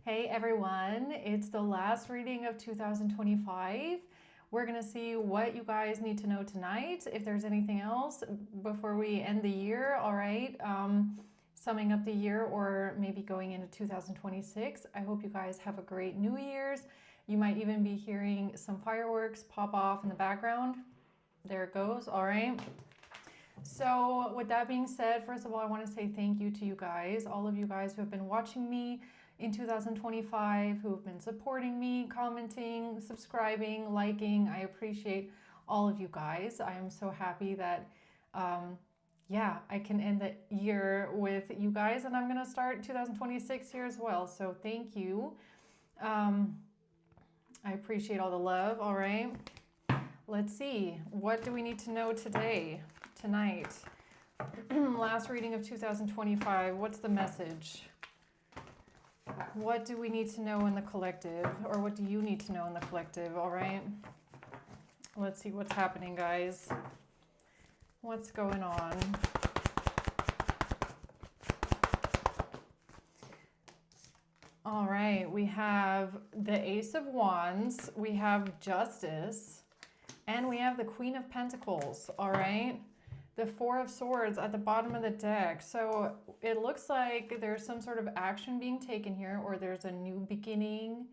Hey everyone, it's the last reading of 2025. We're going to see what you guys need to know tonight. If there's anything else before we end the year, all right, summing up the year or maybe going into 2026. I hope you guys have a great New Year's. You might even be hearing some fireworks pop off in the background. There it goes, all right. So with that being said, first of all, I want to say thank you to you guys, all of you guys who have been watching me in 2025, who have been supporting me, commenting, subscribing, liking. I appreciate all of you guys. I am so happy that, I can end the year with you guys, and I'm going to start 2026 here as well. So thank you. I appreciate all the love. All right. Let's see. What do we need to know tonight? Last reading of 2025. What's the message? What do we need to know in the collective? Or what do you need to know in the collective? All right. Let's see what's happening, guys. What's going on? All right. We have the Ace of Wands. We have Justice. And we have the Queen of Pentacles. All right. The Four of Swords at the bottom of the deck. So it looks like there's some sort of action being taken here, or there's a new beginning.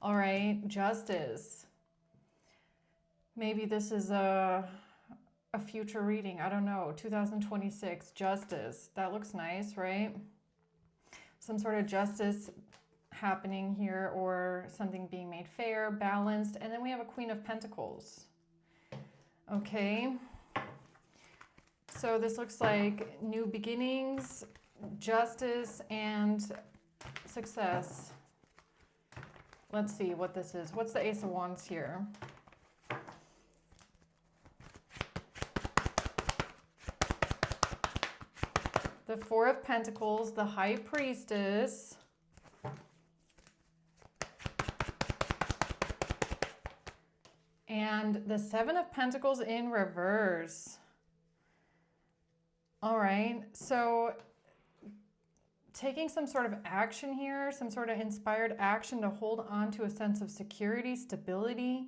All right, Justice. Maybe this is a future reading. I don't know. 2026, Justice. That looks nice, right? Some sort of justice happening here, or something being made fair, balanced. And then we have a Queen of Pentacles. Okay. So this looks like new beginnings, justice, and success. Let's see what this is. What's the Ace of Wands here? The Four of Pentacles, the High Priestess, and the Seven of Pentacles in reverse. All right, so taking some sort of action here, some sort of inspired action to hold on to a sense of security, stability,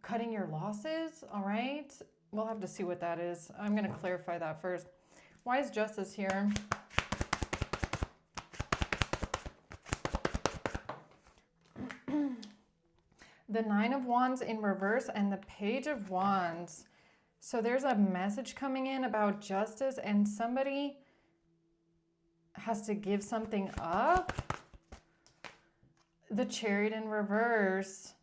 cutting your losses, all right? We'll have to see what that is. I'm going to clarify that first. Why is Justice here? The Nine of Wands in reverse and the Page of Wands. So there's a message coming in about justice, and somebody has to give something up. The Chariot in reverse.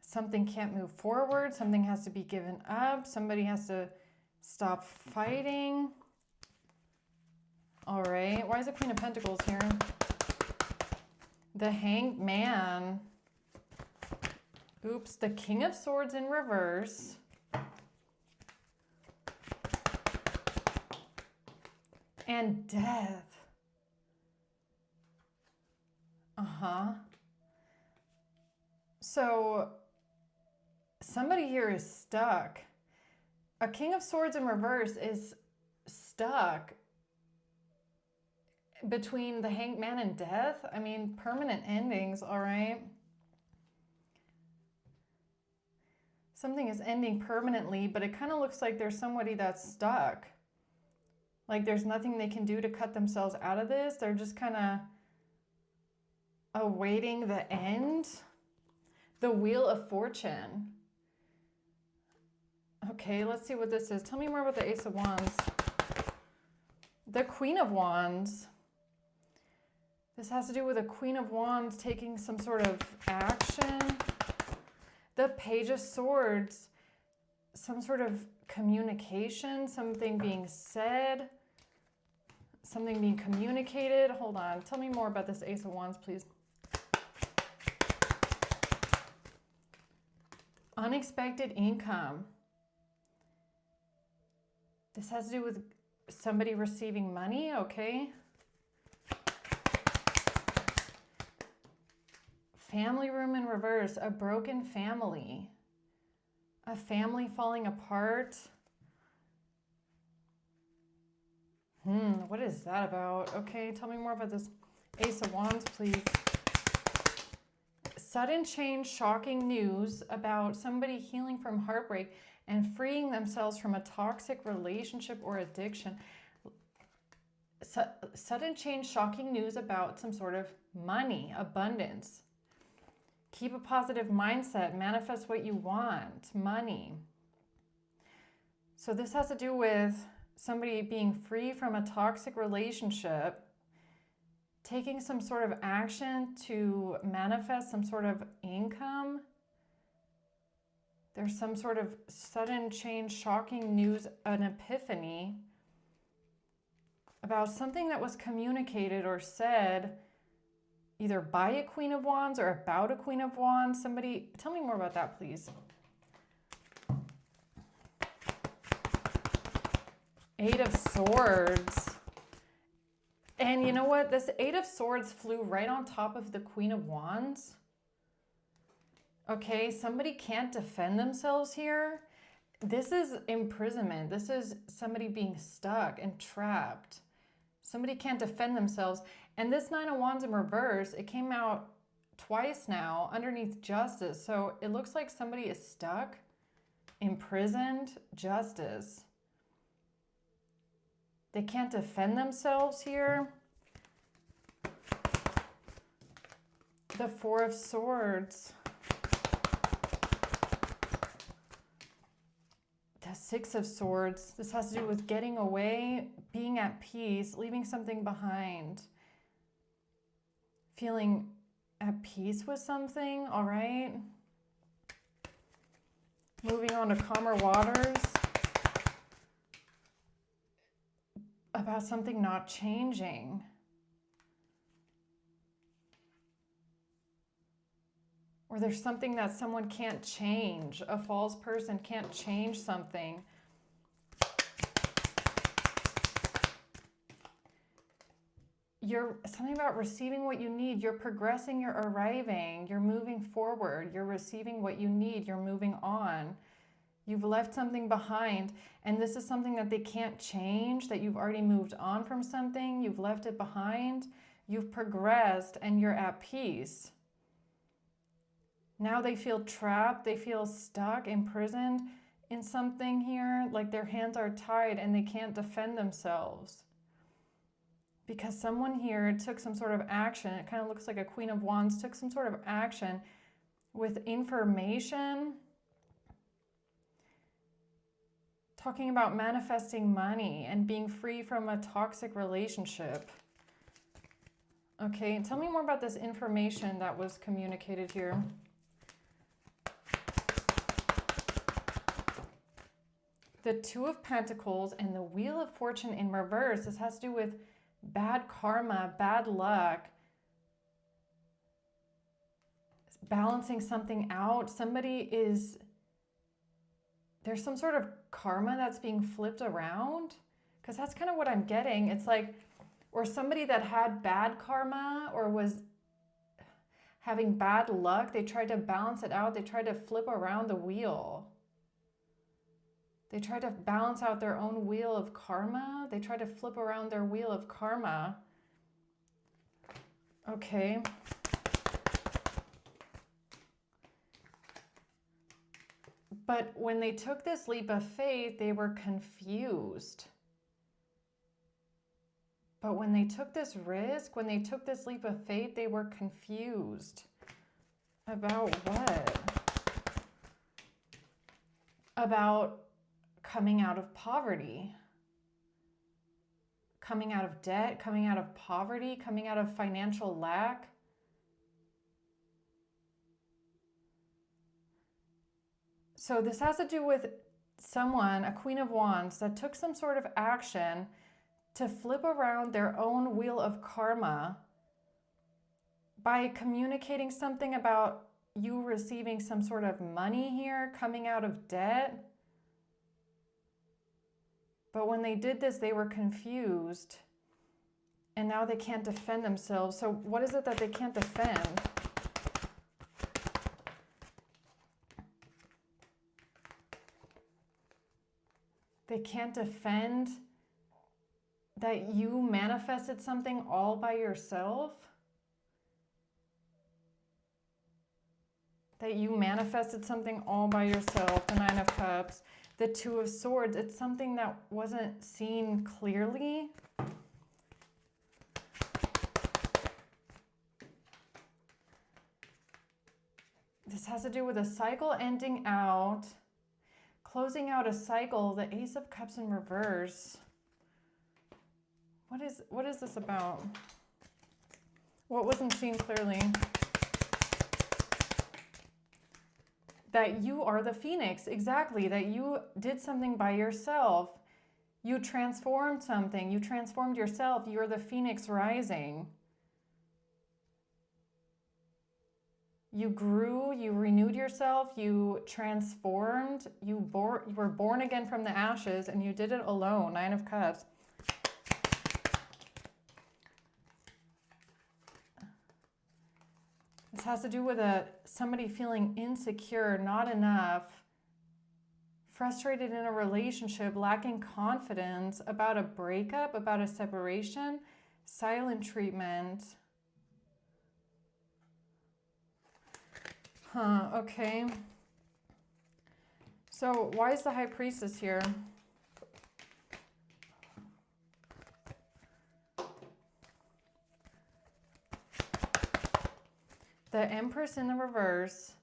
Something can't move forward. Something has to be given up. Somebody has to stop fighting. All right. Why is the Queen of Pentacles here? The Hanged Man. Oops. The King of Swords in reverse. And Death. So somebody here is stuck. A King of Swords in reverse is stuck between the Hanged Man and Death. I mean, permanent endings, all right? Something is ending permanently, but it kind of looks like there's somebody that's stuck. Like there's nothing they can do to cut themselves out of this. They're just kind of awaiting the end. The Wheel of Fortune. Okay, let's see what this is. Tell me more about the Ace of Wands. The Queen of Wands. This has to do with a Queen of Wands taking some sort of action. The Page of Swords. Some sort of communication, something being said, something being communicated. Hold on. Tell me more about this Ace of Wands, please. Unexpected income. This has to do with somebody receiving money, okay? Family room in reverse, a broken family. A family falling apart. What is that about? Okay, tell me more about this Ace of Wands, please. Sudden change, shocking news about somebody healing from heartbreak and freeing themselves from a toxic relationship or addiction. Sudden change, shocking news about some sort of money, abundance. Keep a positive mindset, manifest what you want, money. So this has to do with somebody being free from a toxic relationship, taking some sort of action to manifest some sort of income. There's some sort of sudden change, shocking news, an epiphany about something that was communicated or said either by a Queen of Wands or about a Queen of Wands. Somebody, tell me more about that, please. Eight of Swords. And you know what? This Eight of Swords flew right on top of the Queen of Wands. Okay, somebody can't defend themselves here. This is imprisonment. This is somebody being stuck and trapped. Somebody can't defend themselves. And this Nine of Wands in reverse, it came out twice now underneath Justice. So it looks like somebody is stuck, imprisoned, Justice. They can't defend themselves here. The Four of Swords. The Six of Swords. This has to do with getting away, being at peace, leaving something behind. Feeling at peace with something, all right? Moving on to calmer waters. About something not changing. Or there's something that someone can't change. A false person can't change something. You're something about receiving what you need. You're progressing, you're arriving, you're moving forward, you're receiving what you need, you're moving on. You've left something behind, and this is something that they can't change, that you've already moved on from something, you've left it behind, you've progressed, and you're at peace. Now they feel trapped, they feel stuck, imprisoned in something here, like their hands are tied and they can't defend themselves. Because someone here took some sort of action, it kind of looks like a Queen of Wands, took some sort of action with information, talking about manifesting money and being free from a toxic relationship. Okay, tell me more about this information that was communicated here. The Two of Pentacles and the Wheel of Fortune in reverse. This has to do with bad karma, bad luck, balancing something out. There's some sort of karma that's being flipped around, because that's kind of what I'm getting. It's like, or somebody that had bad karma or was having bad luck, they tried to balance it out. They tried to flip around the wheel. They try to balance out their own wheel of karma. They try to flip around their wheel of karma. Okay. But when they took this leap of faith, they were confused. But when they took this risk, when they took this leap of faith, they were confused. About what? About coming out of poverty, coming out of debt, coming out of poverty, coming out of financial lack. So this has to do with someone, a Queen of Wands, that took some sort of action to flip around their own wheel of karma by communicating something about you receiving some sort of money here, coming out of debt. But when they did this, they were confused, and now they can't defend themselves. So what is it that they can't defend? They can't defend that you manifested something all by yourself. That you manifested something all by yourself. The Nine of Cups. The Two of Swords. It's something that wasn't seen clearly. This has to do with a cycle ending out. Closing out a cycle. The Ace of Cups in reverse. What is this about? What wasn't seen clearly? That you are the Phoenix, exactly. That you did something by yourself. You transformed something. You transformed yourself. You're the Phoenix rising. You grew, you renewed yourself, you transformed, you were born again from the ashes, and you did it alone. Nine of Cups. This has to do with somebody feeling insecure, not enough, frustrated in a relationship, lacking confidence, about a breakup, about a separation, silent treatment. Okay. So why is the High Priestess here? The Empress in the reverse.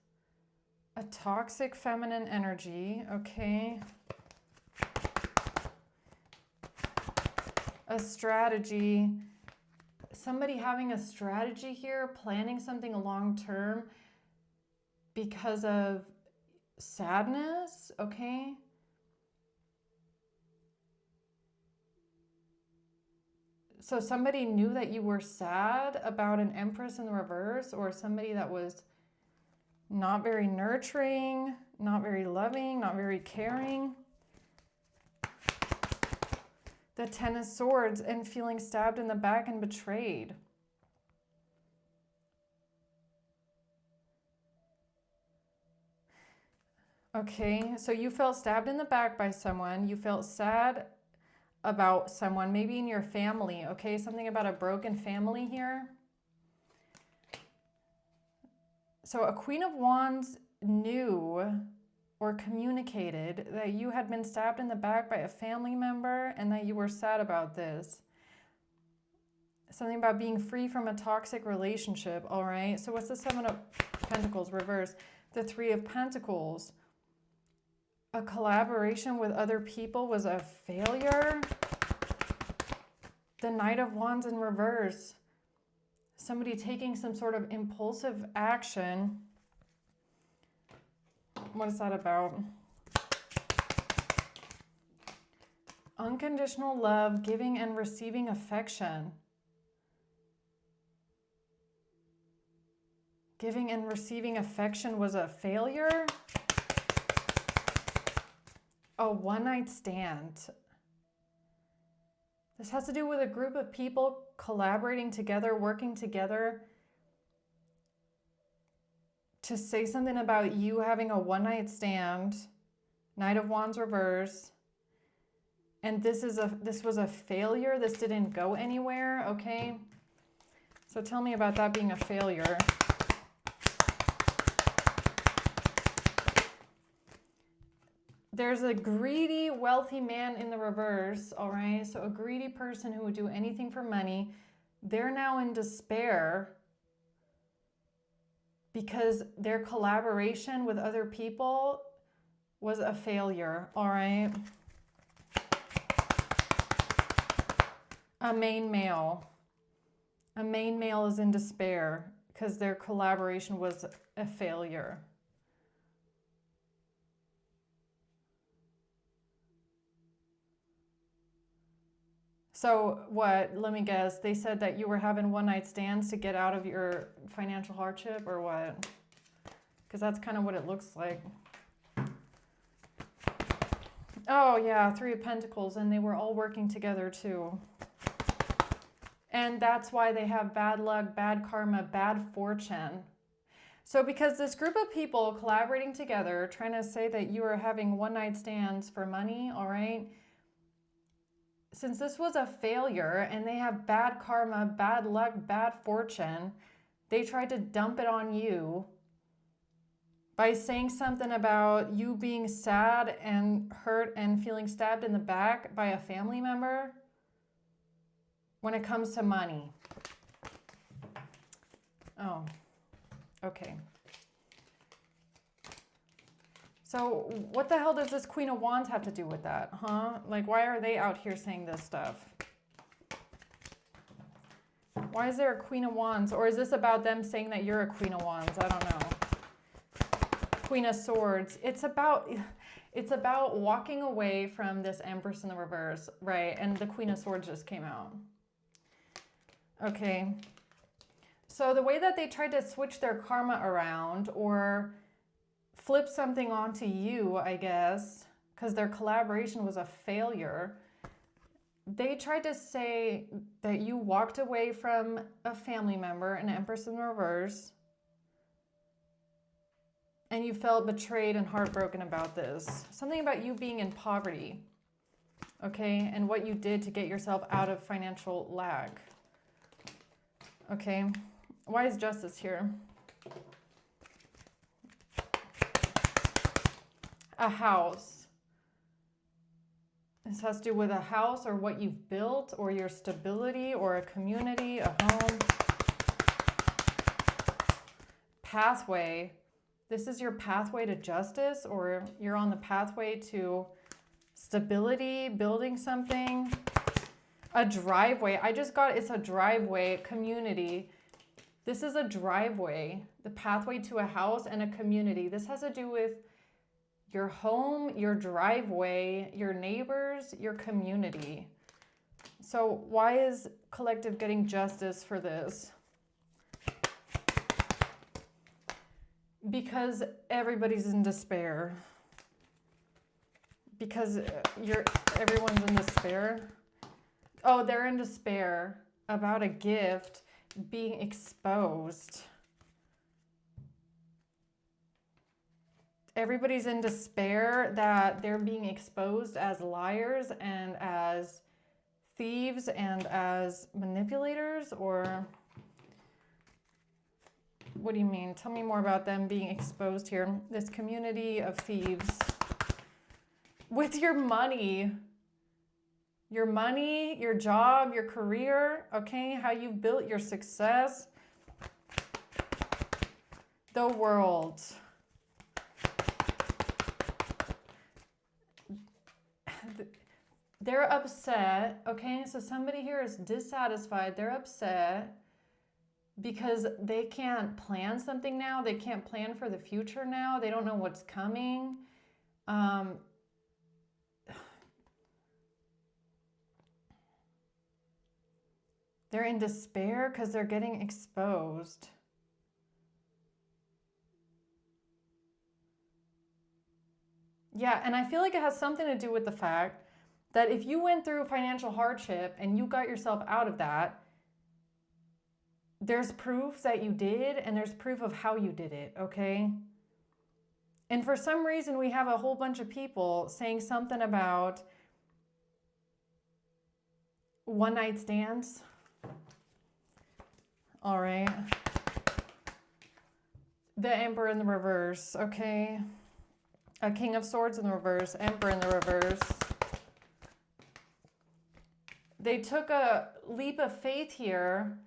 A toxic feminine energy, okay. A strategy. Somebody having a strategy here, planning something long term because of sadness, okay. So somebody knew that you were sad about an Empress in the reverse, or somebody that was not very nurturing, not very loving, not very caring. The Ten of Swords, and feeling stabbed in the back and betrayed. Okay, so you felt stabbed in the back by someone. You felt sad about someone, maybe in your family, okay? Something about a broken family here. So a Queen of Wands knew or communicated that you had been stabbed in the back by a family member and that you were sad about this. Something about being free from a toxic relationship, all right? So what's the Seven of Pentacles reverse? The Three of Pentacles. A collaboration with other people was a failure. The Knight of Wands in reverse. Somebody taking some sort of impulsive action. What is that about? Unconditional love, giving and receiving affection. Giving and receiving affection was a failure. A one-night stand. This has to do with a group of people collaborating together, working together to say something about you having a one-night stand. Knight of Wands reverse. And this was a failure. This didn't go anywhere, okay? So tell me about that being a failure. There's a greedy, wealthy man in the reverse, all right? So a greedy person who would do anything for money. They're now in despair because their collaboration with other people was a failure, all right? A main male. A main male is in despair because their collaboration was a failure. So what, let me guess, they said that you were having one-night stands to get out of your financial hardship, or what? Because that's kind of what it looks like. Oh yeah, Three of Pentacles, and they were all working together too. And that's why they have bad luck, bad karma, bad fortune. So because this group of people collaborating together, trying to say that you are having one-night stands for money, all right? since this was a failure and they have bad karma, bad luck, bad fortune, they tried to dump it on you by saying something about you being sad and hurt and feeling stabbed in the back by a family member when it comes to money. Oh, okay. So what the hell does this Queen of Wands have to do with that, huh? Like, why are they out here saying this stuff? Why is there a Queen of Wands? Or is this about them saying that you're a Queen of Wands? I don't know. Queen of Swords. It's about walking away from this Empress in the reverse, right? And the Queen of Swords just came out. Okay. So the way that they tried to switch their karma around or flip something onto you, I guess, because their collaboration was a failure, they tried to say that you walked away from a family member, an Empress in the reverse, and you felt betrayed and heartbroken about this. Something about you being in poverty, okay, and what you did to get yourself out of financial lack. Okay, why is Justice here? A house. This has to do with a house or what you've built or your stability or a community, a home. Pathway. This is your pathway to justice, or you're on the pathway to stability, building something. A driveway. I just got, it's a driveway, community. This is a driveway, the pathway to a house and a community. This has to do with your home, your driveway, your neighbors, your community. So why is collective getting justice for this? Because everybody's in despair. Because everyone's in despair. Oh, they're in despair about a gift being exposed. Everybody's in despair that they're being exposed as liars and as thieves and as manipulators, or what do you mean? Tell me more about them being exposed here. This community of thieves. With your money, your job, your career, okay? How you've built your success. The World. They're upset, okay? So somebody here is dissatisfied. They're upset because they can't plan something now. They can't plan for the future now. They don't know what's coming. They're in despair because they're getting exposed. Yeah, and I feel like it has something to do with the fact that if you went through financial hardship and you got yourself out of that, there's proof that you did, and there's proof of how you did it, okay? And for some reason, we have a whole bunch of people saying something about one-night stands. All right. The Emperor in the reverse, okay? A King of Swords in the reverse, Emperor in the reverse. They took a leap of faith here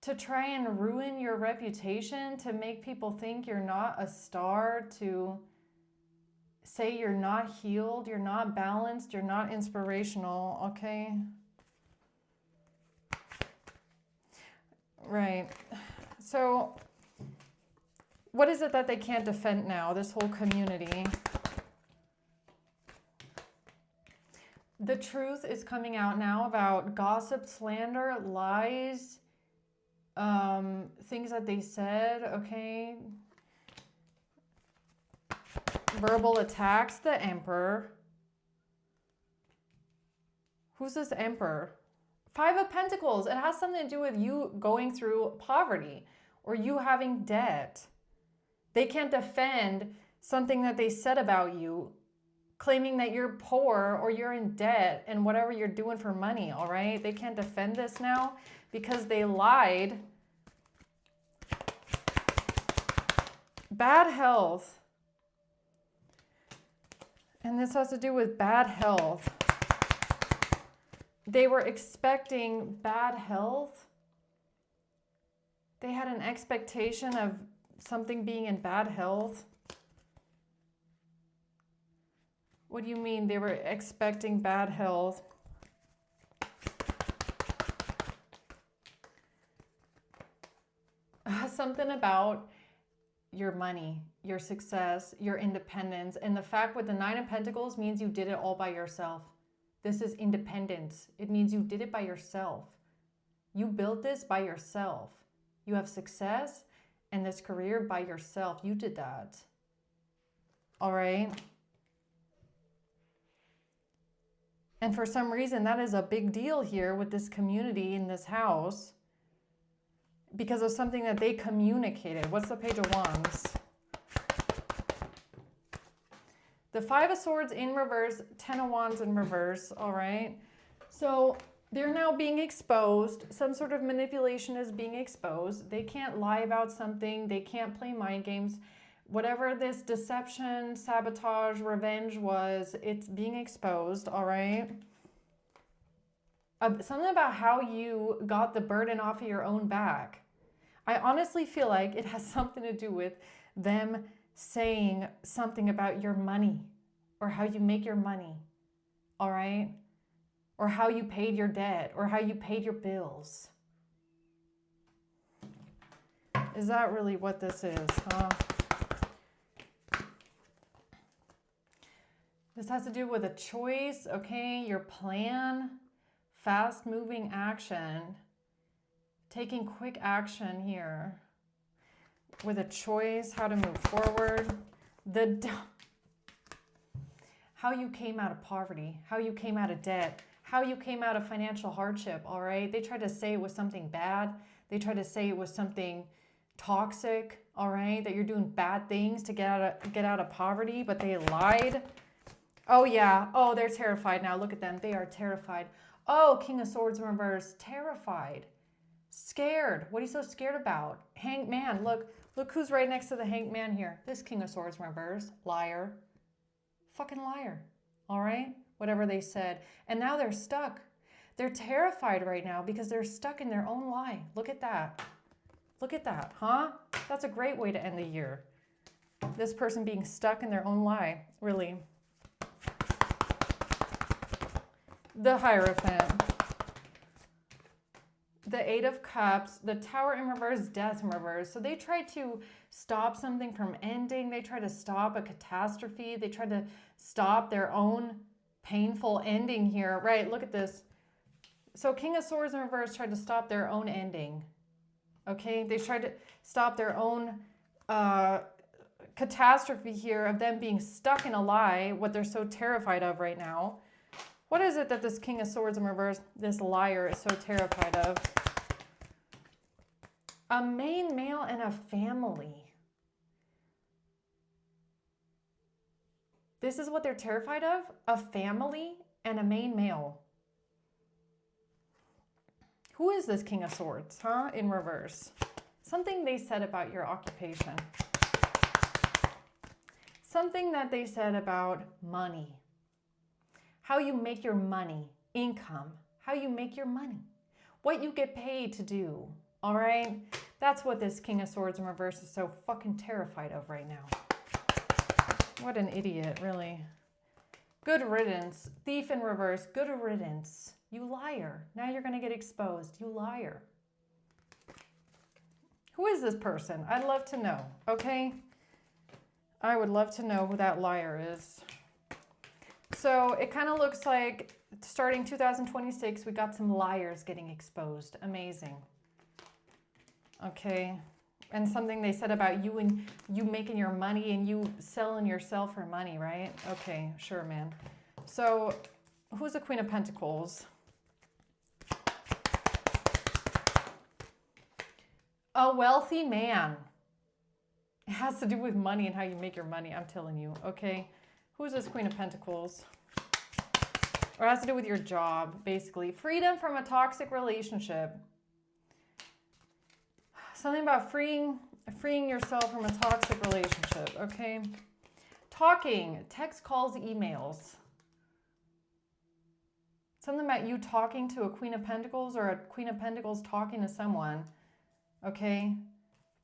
to try and ruin your reputation, to make people think you're not a star, to say you're not healed, you're not balanced, you're not inspirational, okay? Right. So what is it that they can't defend now, this whole community? The truth is coming out now about gossip, slander, lies, things that they said, okay? Verbal attacks, the Emperor. Who's this Emperor? Five of Pentacles. It has something to do with you going through poverty or you having debt. They can't defend something that they said about you claiming that you're poor or you're in debt and whatever you're doing for money, all right? They can't defend this now because they lied. Bad health. And this has to do with bad health. They were expecting bad health. They had an expectation of something being in bad health. What do you mean they were expecting bad health? Something about your money, your success, your independence. And the fact with the Nine of Pentacles means you did it all by yourself. This is independence. It means you did it by yourself. You built this by yourself. You have success and this career by yourself. You did that. All right. And for some reason, that is a big deal here with this community in this house because of something that they communicated. What's the Page of Wands? The Five of Swords in reverse, Ten of Wands in reverse, all right? So they're now being exposed. Some sort of manipulation is being exposed. They can't lie about something. They can't play mind games. Whatever this deception, sabotage, revenge was, it's being exposed, all right? Something about how you got the burden off of your own back. I honestly feel like it has something to do with them saying something about your money or how you make your money, all right? Or how you paid your debt or how you paid your bills. Is that really what this is, huh? This has to do with a choice, okay? Your plan, fast-moving action, taking quick action here with a choice, how to move forward. How you came out of poverty, how you came out of debt, how you came out of financial hardship, all right? They tried to say it was something bad. They tried to say it was something toxic, all right? That you're doing bad things to get out of poverty, but they lied. Oh, yeah. Oh, they're terrified now. Look at them. They are terrified. Oh, King of Swords in reverse. Terrified. Scared. What are you so scared about? Hanged Man. Look who's right next to the Hanged Man here. This King of Swords in reverse. Liar. Fucking liar. All right? Whatever they said. And now they're stuck. They're terrified right now because they're stuck in their own lie. Look at that. Look at that, huh? That's a great way to end the year. This person being stuck in their own lie. Really. The Hierophant, the Eight of Cups, the Tower in reverse, Death in reverse. So they tried to stop something from ending. They tried to stop a catastrophe. They tried to stop their own painful ending here. Right, look at this. So King of Swords in reverse tried to stop their own ending. Okay, they tried to stop their own catastrophe here of them being stuck in a lie, what they're so terrified of right now. What is it that this King of Swords in reverse, this liar, is so terrified of? A main male and a family. This is what they're terrified of? A family and a main male. Who is this King of Swords, huh? In reverse. Something they said about your occupation. Something that they said about money. How you make your money, income, how you make your money, what you get paid to do, all right? That's what this King of Swords in reverse is so fucking terrified of right now. What an idiot, really. Good riddance. Thief in reverse, good riddance. You liar. Now you're going to get exposed. You liar. Who is this person? I'd love to know, okay? I would love to know who that liar is. So it kind of looks like starting 2026, we got some liars getting exposed. Amazing. Okay. And something they said about you and you making your money and you selling yourself for money, right? Okay, sure, man. So who's the Queen of Pentacles? A wealthy man. It has to do with money and how you make your money, I'm telling you, okay? Who's this Queen of Pentacles? Or it has to do with your job, basically. Freedom from a toxic relationship. Something about freeing yourself from a toxic relationship, okay? Talking, text, calls, emails. Something about you talking to a Queen of Pentacles or a Queen of Pentacles talking to someone, okay?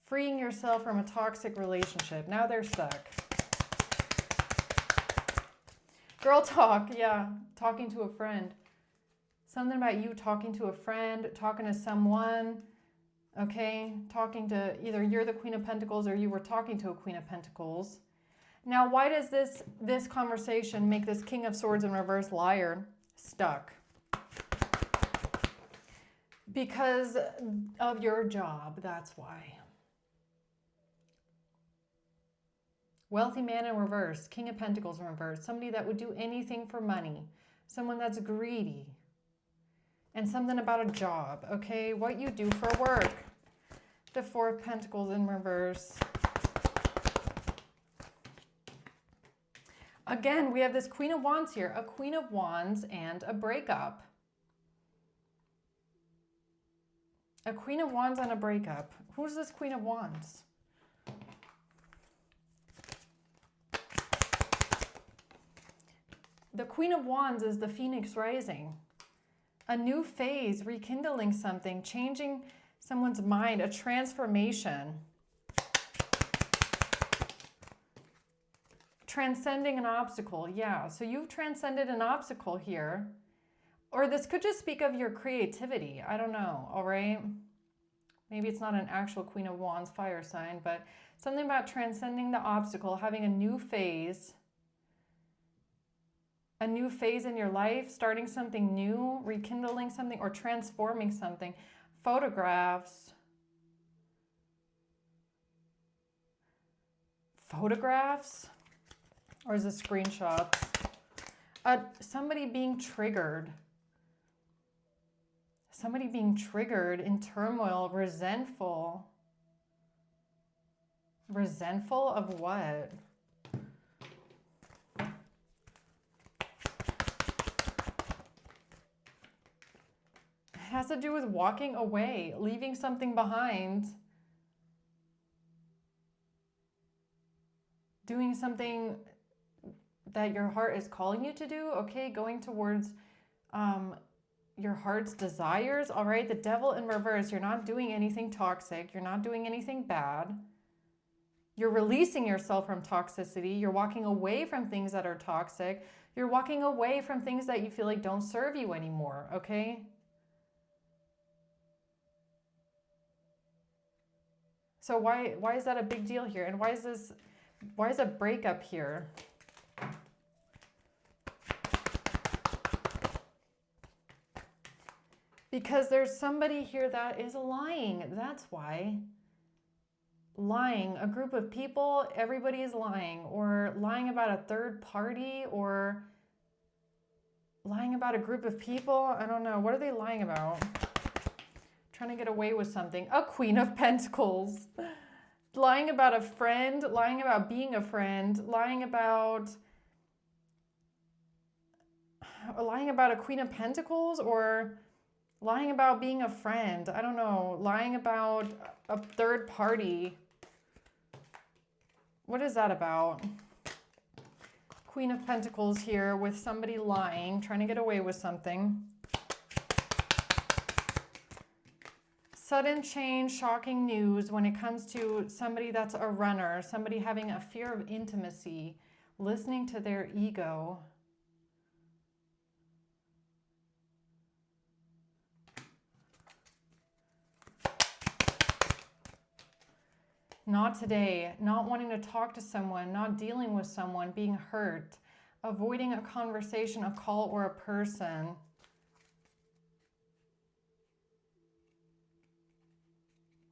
Freeing yourself from a toxic relationship. Now they're stuck. Girl talk, yeah, talking to a friend. Something about you talking to a friend, talking to someone, okay? Talking to, either you're the Queen of Pentacles or you were talking to a Queen of Pentacles. Now, why does this conversation make this King of Swords in reverse liar stuck? Because of your job, that's why. Wealthy man in reverse, King of Pentacles in reverse, somebody that would do anything for money, someone that's greedy, and something about a job, okay? What you do for work. The Four of Pentacles in reverse. Again, we have this Queen of Wands here, a Queen of Wands and a breakup. A Queen of Wands and a breakup. Who's this Queen of Wands? The Queen of Wands is the Phoenix rising. A new phase, rekindling something, changing someone's mind, a transformation. Transcending an obstacle, yeah. So you've transcended an obstacle here. Or this could just speak of your creativity. I don't know, all right? Maybe it's not an actual Queen of Wands fire sign, but something about transcending the obstacle, having a new phase. A new phase in your life, starting something new, rekindling something, or transforming something. Photographs. Photographs? Or is it screenshots? Somebody being triggered. Somebody being triggered, in turmoil, resentful. Resentful of what? It has to do with walking away, leaving something behind. Doing something that your heart is calling you to do, okay? Going towards your heart's desires, all right? The Devil in reverse, you're not doing anything toxic. You're not doing anything bad. You're releasing yourself from toxicity. You're walking away from things that are toxic. You're walking away from things that you feel like don't serve you anymore, okay? So why is that a big deal here? And why is a breakup here? Because there's somebody here that is lying. That's why. Lying. A group of people, everybody is lying. Or lying about a third party. Or lying about a group of people. I don't know. What are they lying about? Trying to get away with something. A Queen of Pentacles. Lying about a friend. Lying about being a friend. Lying about a Queen of Pentacles, or lying about being a friend. I don't know. Lying about a third party. What is that about? Queen of Pentacles here with somebody lying, trying to get away with something. Sudden change, shocking news when it comes to somebody that's a runner, somebody having a fear of intimacy, listening to their ego. Not today, not wanting to talk to someone, not dealing with someone, being hurt, avoiding a conversation, a call, or a person.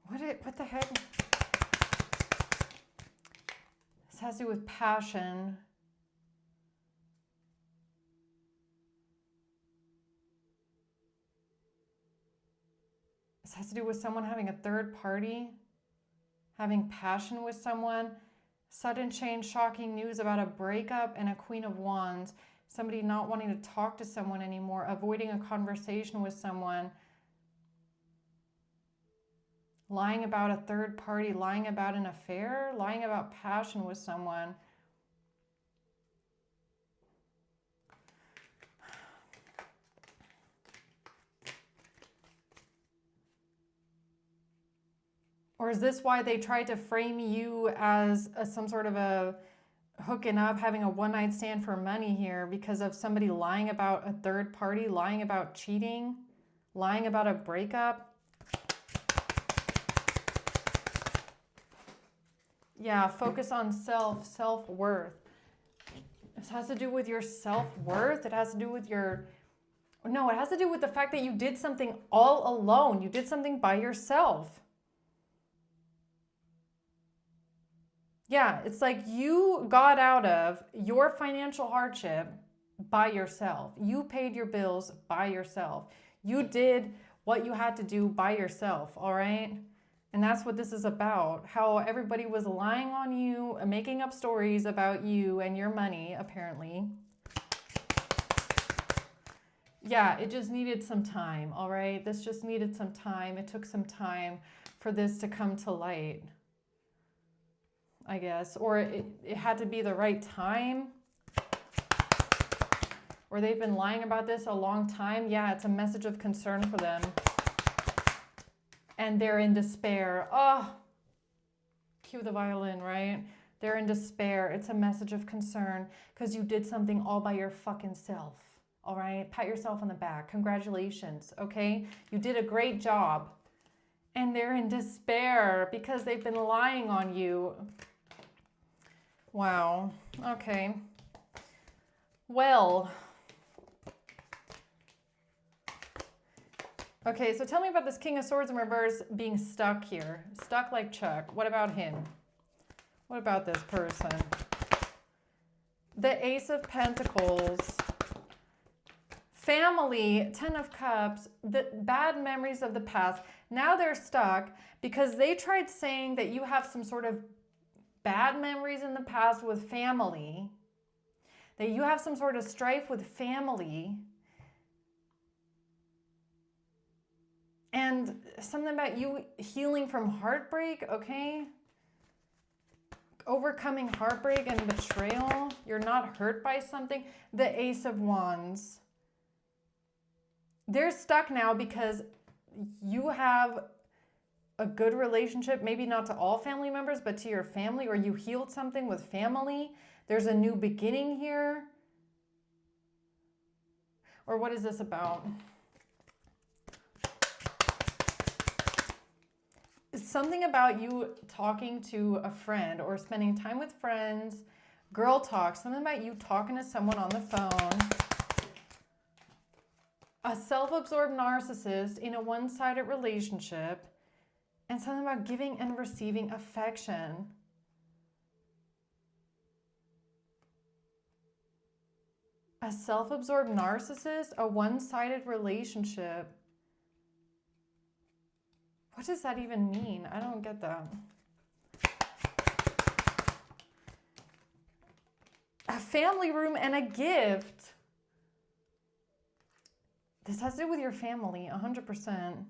What the heck? This has to do with passion. This has to do with someone having a third party. Having passion with someone, Sudden change, shocking news about a breakup, and a Queen of Wands. Somebody not wanting to talk to someone anymore, avoiding a conversation with someone, lying about a third party, lying about an affair, lying about passion with someone. Or is this why they tried to frame you as some sort of a hooking up, having a one-night stand for money here because of somebody lying about a third party, lying about cheating, lying about a breakup? Yeah, focus on self-worth. This has to do with your self-worth. It has to do with your... No, it has to do with the fact that you did something all alone. You did something by yourself. Yeah, it's like you got out of your financial hardship by yourself. You paid your bills by yourself. You did what you had to do by yourself, all right? And that's what this is about. How everybody was lying on you, making up stories about you and your money, apparently. Yeah, it just needed some time, all right? This just needed some time. It took some time for this to come to light, I guess. Or it had to be the right time. Or they've been lying about this a long time. Yeah, it's a message of concern for them. And they're in despair. Oh, cue the violin, right? They're in despair. It's a message of concern because you did something all by your fucking self. All right? Pat yourself on the back. Congratulations, okay? You did a great job. And they're in despair because they've been lying on you. Wow. Okay. Well. Okay, so tell me about this King of Swords in reverse being stuck here. Stuck like Chuck. What about him? What about this person? The Ace of Pentacles. Family, Ten of Cups, the bad memories of the past. Now they're stuck because they tried saying that you have some sort of bad memories in the past with family. That you have some sort of strife with family. And something about you healing from heartbreak, okay? Overcoming heartbreak and betrayal. You're not hurt by something. The Ace of Wands. They're stuck now because you have a good relationship, maybe not to all family members, but to your family, or you healed something with family. There's a new beginning here. Or what is this about? Something about you talking to a friend or spending time with friends, girl talk, something about you talking to someone on the phone. A self-absorbed narcissist in a one-sided relationship, and something about giving and receiving affection. A self-absorbed narcissist, a one-sided relationship. What does that even mean? I don't get that. A family room and a gift. This has to do with your family, 100%.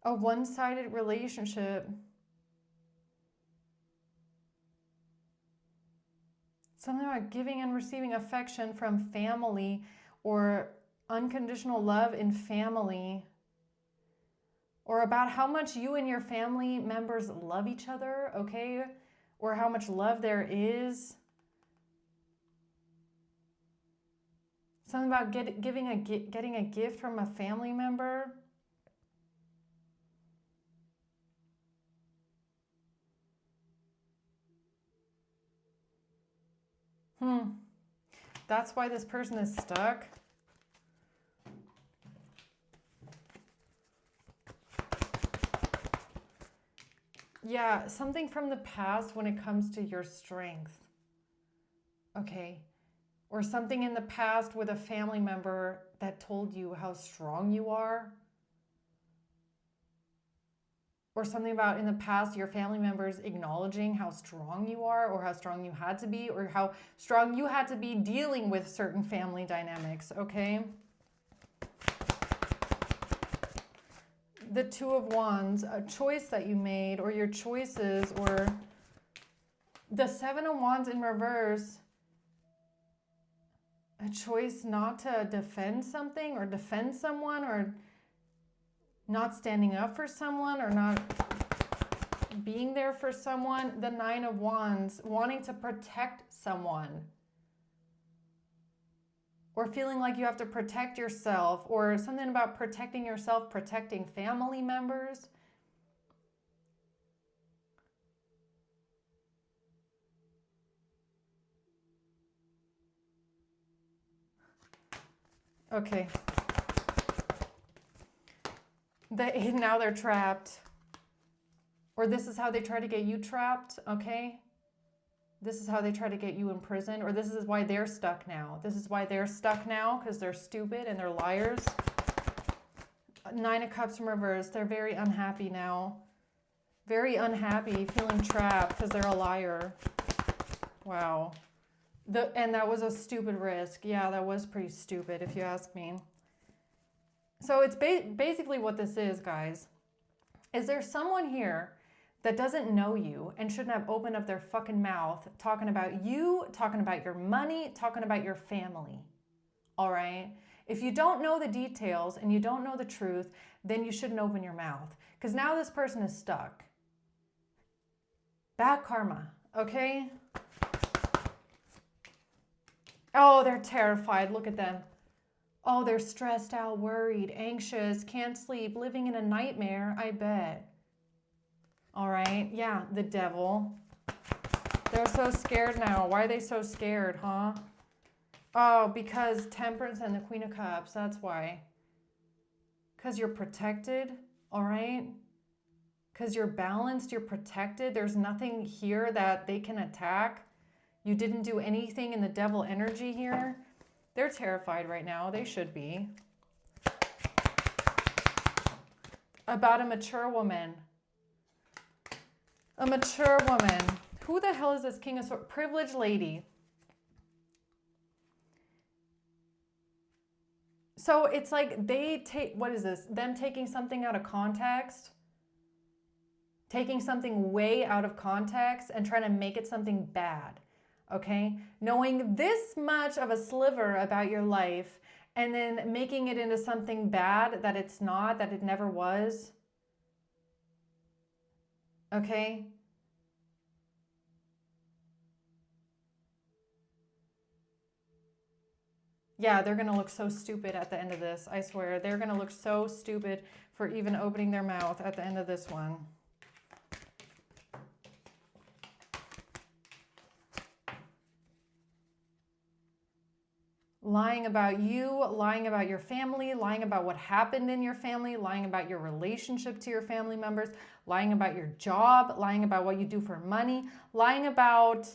A one-sided relationship. Something about giving and receiving affection from family or unconditional love in family. Or about how much you and your family members love each other, okay? Or how much love there is. Something about getting a gift from a family member. That's why this person is stuck. Yeah, something from the past when it comes to your strength. Okay. Or something in the past with a family member that told you how strong you are. or something about in the past your family members acknowledging how strong you are, or how strong you had to be, or how strong you had to be dealing with certain family dynamics, okay? The Two of Wands, a choice that you made, or your choices, or the Seven of Wands in reverse, a choice not to defend something or defend someone, or not standing up for someone, or not being there for someone. The Nine of Wands, wanting to protect someone, or feeling like you have to protect yourself, or something about protecting yourself, protecting family members. Okay. Now they're trapped. Or this is how they try to get you trapped, okay? This is how they try to get you in prison, or this is why they're stuck now. This is why they're stuck now, because they're stupid and they're liars. Nine of Cups in reverse. They're very unhappy now. Very unhappy, feeling trapped because they're a liar. Wow. And that was a stupid risk. Yeah, that was pretty stupid if you ask me. So it's basically what this is, guys. Is there someone here that doesn't know you and shouldn't have opened up their fucking mouth talking about you, talking about your money, talking about your family? All right? If you don't know the details and you don't know the truth, then you shouldn't open your mouth, because now this person is stuck. Bad karma, okay? Oh, they're terrified. Look at them. Oh, they're stressed out, worried, anxious, can't sleep, living in a nightmare, I bet. All right, yeah, the Devil. They're so scared now. Why are they so scared, huh? Oh, because Temperance and the Queen of Cups, that's why. Because you're protected, all right? Because you're balanced, you're protected. There's nothing here that they can attack. You didn't do anything in the Devil energy here. They're terrified right now. They should be. About a mature woman. A mature woman. Who the hell is this King of Swords? Privileged lady. So it's like they take, what is this? Them taking something out of context. Taking something way out of context and trying to make it something bad. Okay? Knowing this much of a sliver about your life and then making it into something bad that it's not, that it never was. Okay? Yeah, they're going to look so stupid at the end of this. I swear. They're going to look so stupid for even opening their mouth at the end of this one. Lying about you, lying about your family, lying about what happened in your family, lying about your relationship to your family members, lying about your job, lying about what you do for money, lying about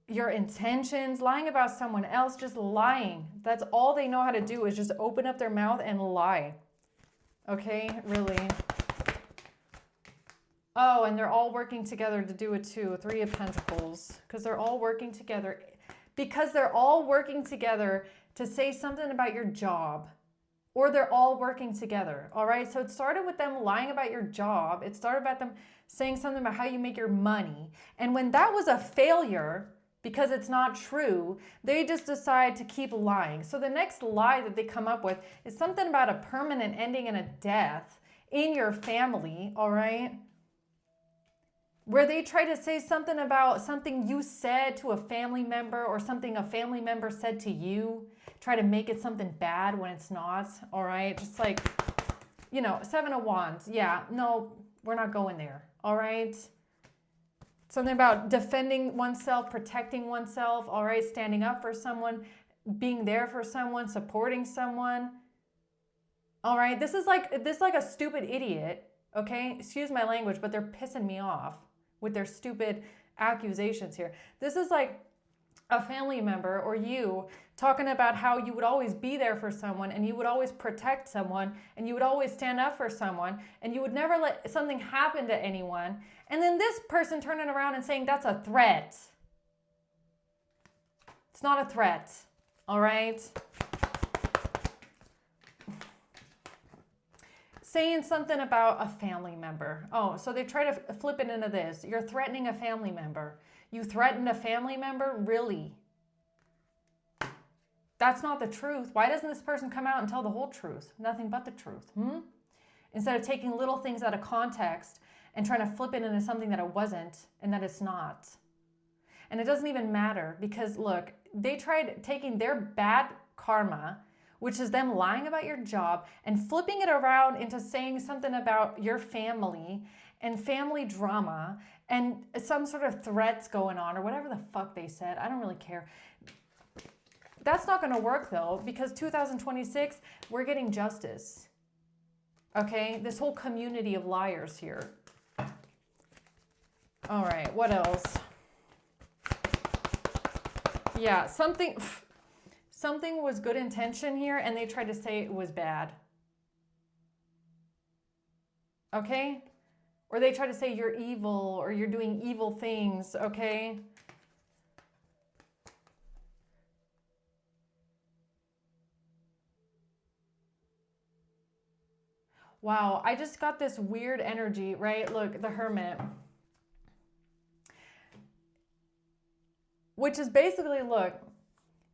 your intentions, lying about someone else, just lying. That's all they know how to do, is just open up their mouth and lie. Okay, really. Oh, and they're all working together to do it too. Three of Pentacles, because they're all working together. Because they're all working together to say something about your job, or they're all working together. All right. So it started with them lying about your job. It started about them saying something about how you make your money. And when that was a failure, because it's not true, they just decide to keep lying. So the next lie that they come up with is something about a permanent ending and a death in your family. All right. Where they try to say something about something you said to a family member, or something a family member said to you, try to make it something bad when it's not, all right? Just like, you know, Seven of Wands. Yeah, no, we're not going there, all right? Something about defending oneself, protecting oneself, all right? Standing up for someone, being there for someone, supporting someone, all right? This is like a stupid idiot, okay? Excuse my language, but they're pissing me off with their stupid accusations here. This is like a family member or you talking about how you would always be there for someone and you would always protect someone and you would always stand up for someone and you would never let something happen to anyone. And then this person turning around and saying that's a threat. It's not a threat, all right? Saying something about a family member. Oh, so they try to flip it into this. You're threatening a family member. You threatened a family member? Really? That's not the truth. Why doesn't this person come out and tell the whole truth? Nothing but the truth. Instead of taking little things out of context and trying to flip it into something that it wasn't and that it's not. And it doesn't even matter because, look, they tried taking their bad karma, which is them lying about your job, and flipping it around into saying something about your family and family drama and some sort of threats going on or whatever the fuck they said. I don't really care. That's not going to work though, because 2026, we're getting justice. Okay? This whole community of liars here. All right, what else? Yeah, something was good intention here and they tried to say it was bad. Okay? Or they try to say you're evil or you're doing evil things, okay? Wow, I just got this weird energy, right? Look, the Hermit. Which is basically, look,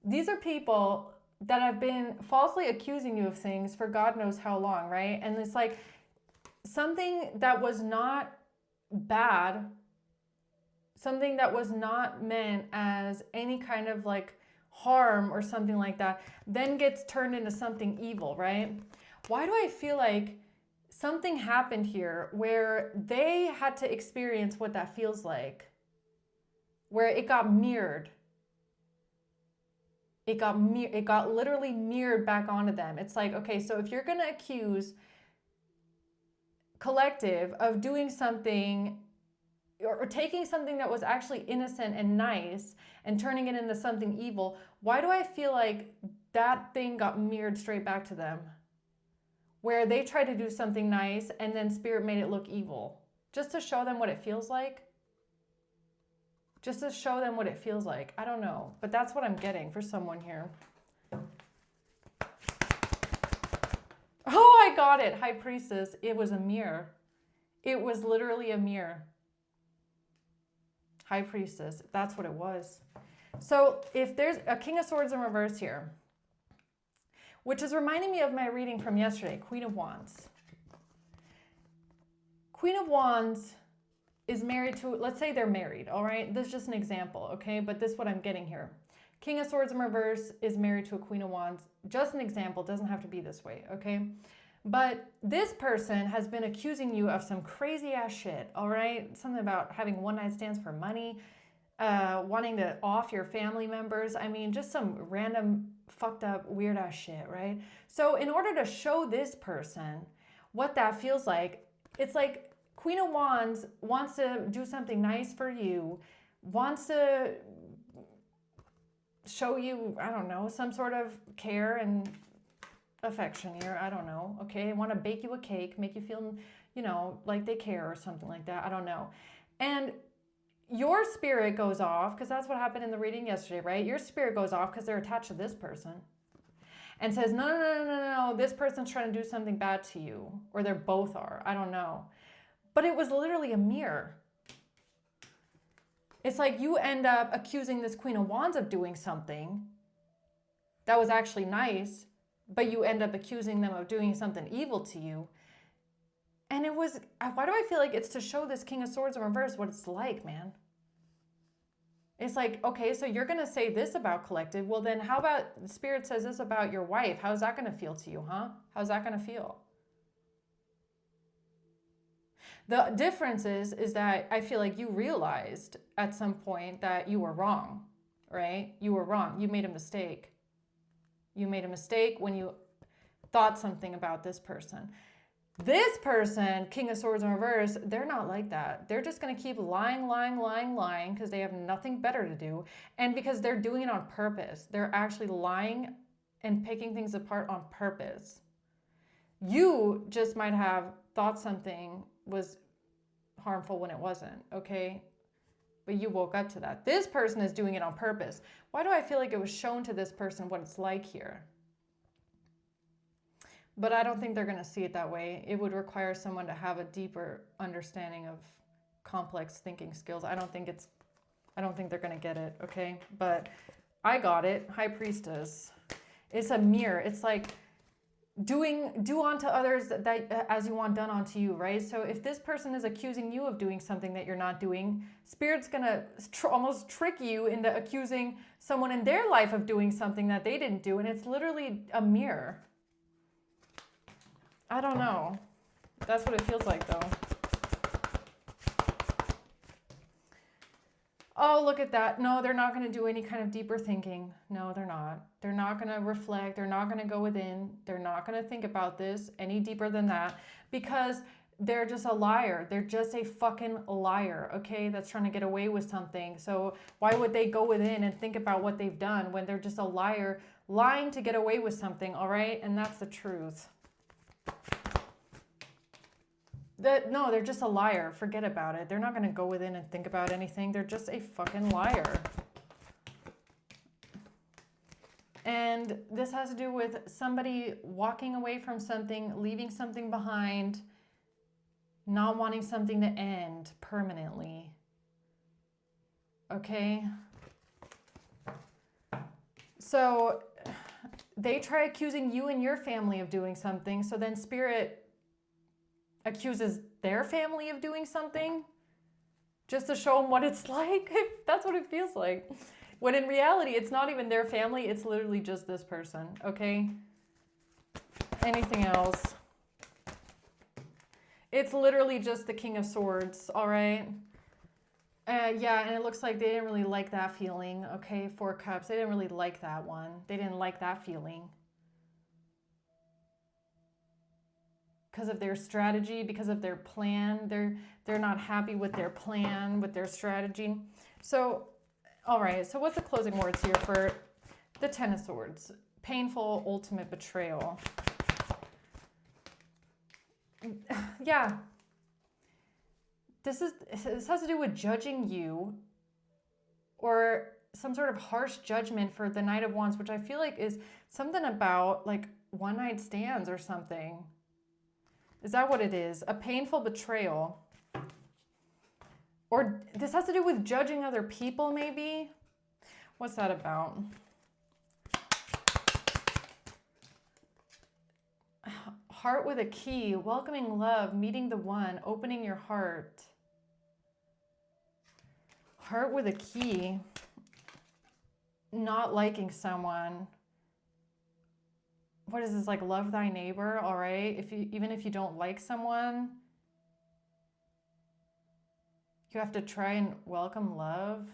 these are people that have been falsely accusing you of things for God knows how long, right? And it's like something that was not bad, something that was not meant as any kind of like harm or something like that, then gets turned into something evil, right? Why do I feel like something happened here where they had to experience what that feels like, where it got mirrored? It got literally mirrored back onto them. It's like, okay, so if you're going to accuse collective of doing something or taking something that was actually innocent and nice and turning it into something evil, why do I feel like that thing got mirrored straight back to them? Where they tried to do something nice and then Spirit made it look evil. Just to show them what it feels like. Just to show them what it feels like. I don't know, but that's what I'm getting for someone here. Oh, I got it. High Priestess. It was a mirror. It was literally a mirror. High Priestess. That's what it was. So if there's a King of Swords in reverse here, which is reminding me of my reading from yesterday, Queen of Wands. Queen of Wands is married to, let's say they're married, all right? This is just an example, okay? But this is what I'm getting here. King of Swords in reverse is married to a Queen of Wands. Just an example, doesn't have to be this way, okay? But this person has been accusing you of some crazy ass shit, all right? Something about having one night stands for money, wanting to off your family members. I mean, just some random fucked up weird ass shit, right? So in order to show this person what that feels like, it's like Queen of Wands wants to do something nice for you, wants to show you, I don't know, some sort of care and affection here. I don't know. Okay. They want to bake you a cake, make you feel, you know, like they care or something like that. I don't know. And your spirit goes off because that's what happened in the reading yesterday, right? Your spirit goes off because they're attached to this person and says, no, this person's trying to do something bad to you, or they're both are. I don't know. But it was literally a mirror. It's like you end up accusing this Queen of Wands of doing something that was actually nice, but you end up accusing them of doing something evil to you. And it was, why do I feel like it's to show this King of Swords in reverse what it's like, man? It's like, okay, so you're going to say this about collective. Well, then how about Spirit says this about your wife? How's that going to feel to you, huh? How's that going to feel? The difference is that I feel like you realized at some point that you were wrong, right? You were wrong. You made a mistake. You made a mistake when you thought something about this person. This person, King of Swords in reverse, they're not like that. They're just going to keep lying because they have nothing better to do. And because they're doing it on purpose. They're actually lying and picking things apart on purpose. You just might have thought something was harmful when it wasn't, okay? But you woke up to that. This person is doing it on purpose. Why do I feel like it was shown to this person what it's like here? But I don't think they're going to see it that way. It would require someone to have a deeper understanding of complex thinking skills. I don't think they're going to get it, okay? But I got it. High Priestess. It's a mirror. It's like do unto others that as you want done unto you, right? So if this person is accusing you of doing something that you're not doing, Spirit's going to almost trick you into accusing someone in their life of doing something that they didn't do. And it's literally a mirror. I don't know. That's what it feels like, though. Oh, look at that. No, they're not going to do any kind of deeper thinking. No, they're not. They're not going to reflect. They're not going to go within. They're not going to think about this any deeper than that because they're just a liar. They're just a fucking liar, okay? That's trying to get away with something. So why would they go within and think about what they've done when they're just a liar, lying to get away with something, all right? And that's the truth. No, they're just a liar. Forget about it. They're not going to go within and think about anything. They're just a fucking liar. And this has to do with somebody walking away from something, leaving something behind, not wanting something to end permanently. Okay? So they try accusing you and your family of doing something. So then Spirit accuses their family of doing something just to show them what it's like. That's what it feels like. When in reality, it's not even their family. It's literally just this person, okay? Anything else? It's literally just the King of Swords, all right? Yeah, and it looks like they didn't really like that feeling, okay? 4 Cups, they didn't really like that one. They didn't like that feeling. Because of their strategy, because of their plan. They're not happy with their plan, with their strategy. So, all right, so what's the closing words here for the Ten of Swords? Painful, ultimate betrayal. Yeah. This has to do with judging you or some sort of harsh judgment for the Knight of Wands, which I feel like is something about like one night stands or something. Is that what it is? A painful betrayal. Or this has to do with judging other people, maybe? What's that about? Heart with a key, welcoming love, meeting the one, opening your heart. Heart with a key, not liking someone. What is this, like love thy neighbor, all right? Even if you don't like someone, you have to try and welcome love.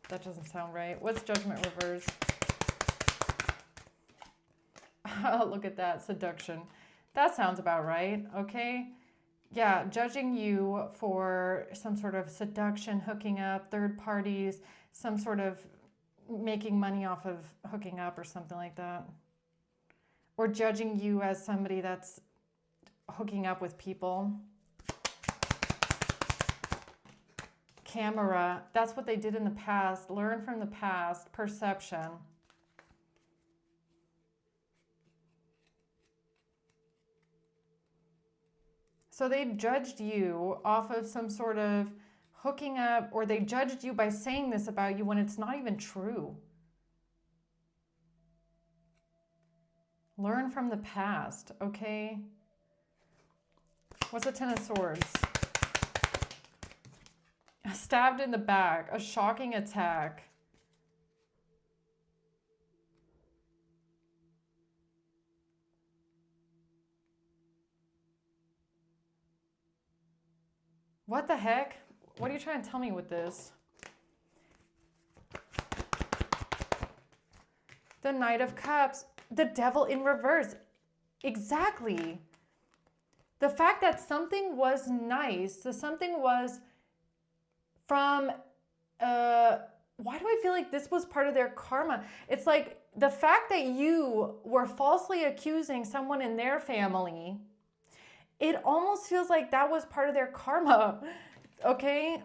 That doesn't sound right. What's Judgment reverse? Look at that, seduction. That sounds about right, okay? Yeah, judging you for some sort of seduction, hooking up, third parties, some sort of making money off of hooking up or something like that. Or judging you as somebody that's hooking up with people. Camera, that's what they did in the past. Learn from the past. Perception. So they judged you off of some sort of hooking up, or they judged you by saying this about you when it's not even true. Learn from the past, okay? What's a Ten of Swords? Stabbed in the back, a shocking attack. What the heck? What are you trying to tell me with this? The Knight of Cups, the Devil in reverse. Exactly. The fact that something was nice, the something was from, why do I feel like this was part of their karma? It's like the fact that you were falsely accusing someone in their family, it almost feels like that was part of their karma, okay?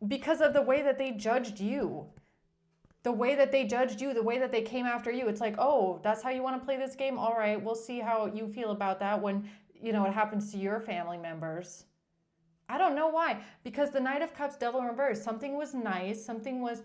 Because of the way that they judged you. The way that they judged you, the way that they came after you. It's like, oh, that's how you want to play this game? All right, we'll see how you feel about that when, it happens to your family members. I don't know why. Because the Knight of Cups, Devil in reverse, something was nice, something was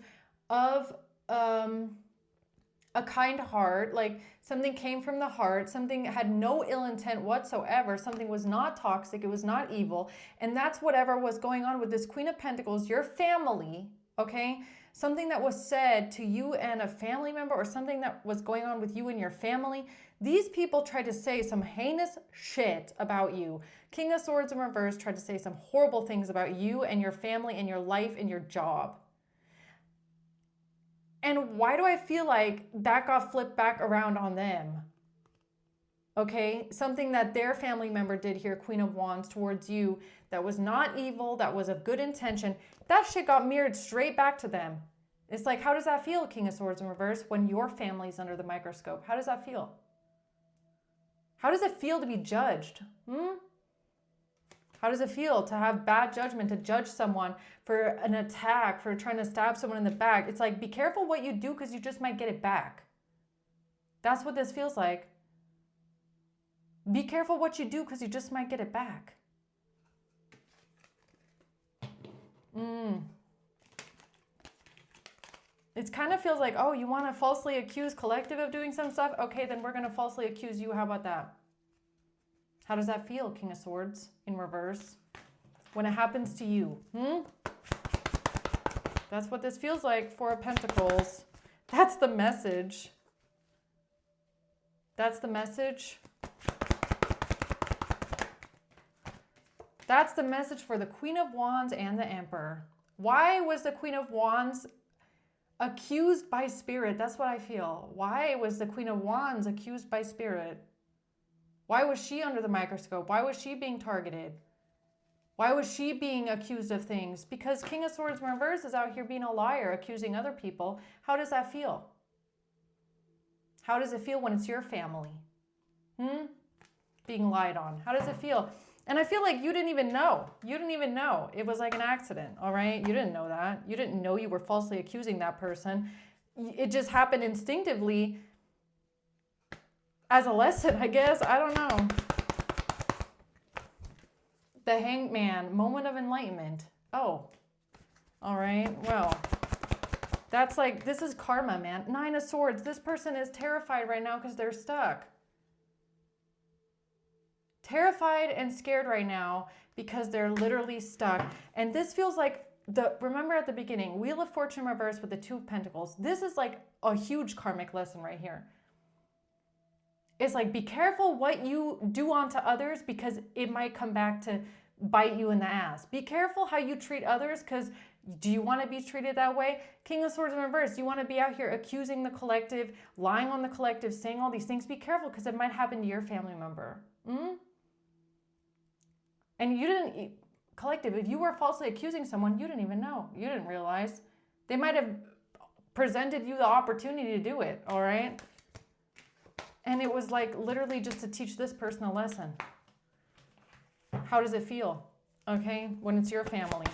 of a kind heart, like something came from the heart, something had no ill intent whatsoever, something was not toxic, it was not evil, and that's whatever was going on with this Queen of Pentacles, your family, okay? Something that was said to you and a family member, or something that was going on with you and your family. These people tried to say some heinous shit about you. King of Swords in reverse tried to say some horrible things about you and your family and your life and your job. And why do I feel like that got flipped back around on them? Okay, something that their family member did here, Queen of Wands, towards you, that was not evil, that was of good intention, that shit got mirrored straight back to them. It's like, how does that feel, King of Swords in reverse, when your family's under the microscope? How does that feel? How does it feel to be judged? How does it feel to have bad judgment, to judge someone for an attack, for trying to stab someone in the back? It's like, be careful what you do because you just might get it back. That's what this feels like. Be careful what you do because you just might get it back. It kind of feels like, oh, you want to falsely accuse collective of doing some stuff? Okay, then we're going to falsely accuse you. How about that? How does that feel, King of Swords in reverse? When it happens to you, That's what this feels like, Four of Pentacles. That's the message. That's the message. That's the message for the Queen of Wands and the Emperor. Why was the Queen of Wands accused by Spirit? That's what I feel. Why was the Queen of Wands accused by Spirit? Why was she under the microscope? Why was she being targeted? Why was she being accused of things? Because King of Swords in reverse is out here being a liar, accusing other people. How does that feel? How does it feel when it's your family? Being lied on. How does it feel? And I feel like you didn't even know. You didn't even know. It was like an accident, all right? You didn't know that. You didn't know you were falsely accusing that person. It just happened instinctively as a lesson, I guess. I don't know. The Hanged Man, moment of enlightenment. Oh, all right. Well, that's like, this is karma, man. Nine of Swords. This person is terrified right now because they're stuck. Terrified and scared right now because they're literally stuck. And this feels like remember at the beginning, Wheel of Fortune reversed with the Two of Pentacles. This is like a huge karmic lesson right here. It's like, be careful what you do onto others because it might come back to bite you in the ass. Be careful how you treat others because do you want to be treated that way? King of Swords in reverse. You want to be out here accusing the collective, lying on the collective, saying all these things. Be careful because it might happen to your family member. And you didn't, collective, if you were falsely accusing someone, you didn't even know. You didn't realize. They might have presented you the opportunity to do it, all right? And it was like literally just to teach this person a lesson. How does it feel, okay, when it's your family?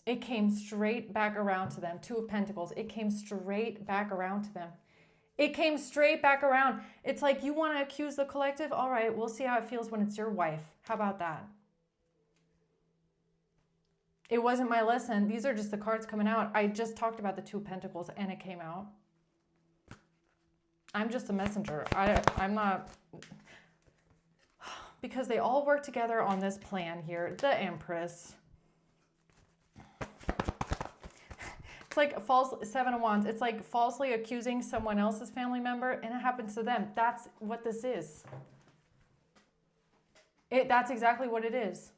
It came straight back around to them. Two of Pentacles. It came straight back around to them. It came straight back around. It's like, you want to accuse the collective? All right, we'll see how it feels when it's your wife. How about that? It wasn't my lesson. These are just the cards coming out. I just talked about the Two of Pentacles and it came out. I'm just a messenger. I'm not... Because they all work together on this plan here. The Empress. It's like Seven of Wands. It's like falsely accusing someone else's family member and it happens to them. That's what this is. That's exactly what it is.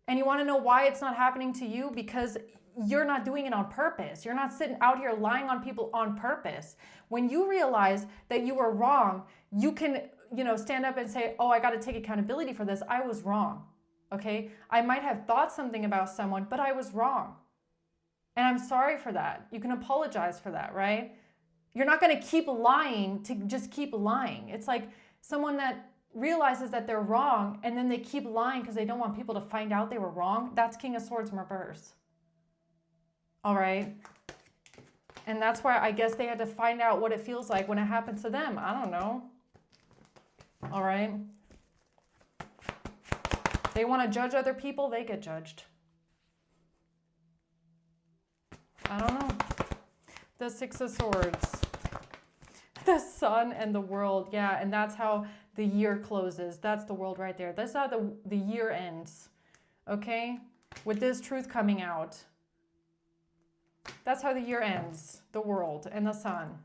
And you want to know why it's not happening to you? Because you're not doing it on purpose. You're not sitting out here lying on people on purpose. When you realize that you were wrong, you can stand up and say, oh, I got to take accountability for this. I was wrong. Okay. I might have thought something about someone, but I was wrong. And I'm sorry for that. You can apologize for that, right? You're not going to keep lying to just keep lying. It's like someone that realizes that they're wrong and then they keep lying because they don't want people to find out they were wrong. That's King of Swords in reverse. All right. And that's why I guess they had to find out what it feels like when it happens to them. I don't know. All right. They want to judge other people, they get judged. I don't know. The Six of Swords. The Sun and the World. Yeah, and that's how the year closes. That's the world right there. That's how the year ends. Okay? With this truth coming out. That's how the year ends. The world and the sun.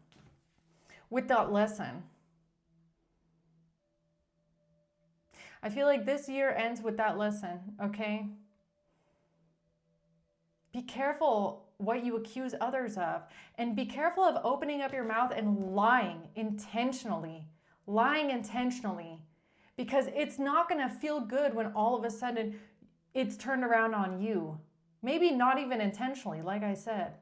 With that lesson. I feel like this year ends with that lesson, okay? Be careful what you accuse others of. And be careful of opening up your mouth and lying intentionally. Lying intentionally. Because it's not going to feel good when all of a sudden it's turned around on you. Maybe not even intentionally, like I said.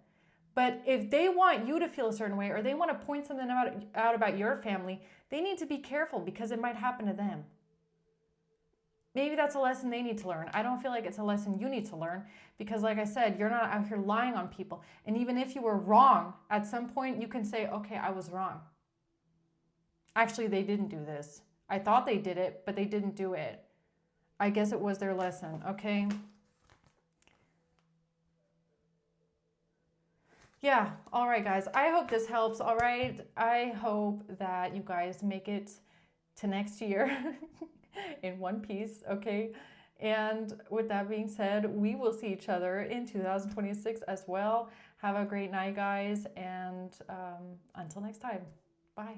But if they want you to feel a certain way or they want to point something out about your family, they need to be careful because it might happen to them. Maybe that's a lesson they need to learn. I don't feel like it's a lesson you need to learn because, like I said, you're not out here lying on people. And even if you were wrong, at some point you can say, okay, I was wrong. Actually, they didn't do this. I thought they did it, but they didn't do it. I guess it was their lesson, okay? Yeah, all right, guys. I hope this helps, all right? I hope that you guys make it to next year. In one piece, okay? And with that being said, we will see each other in 2026 as well. Have a great night, guys, and until next time, bye.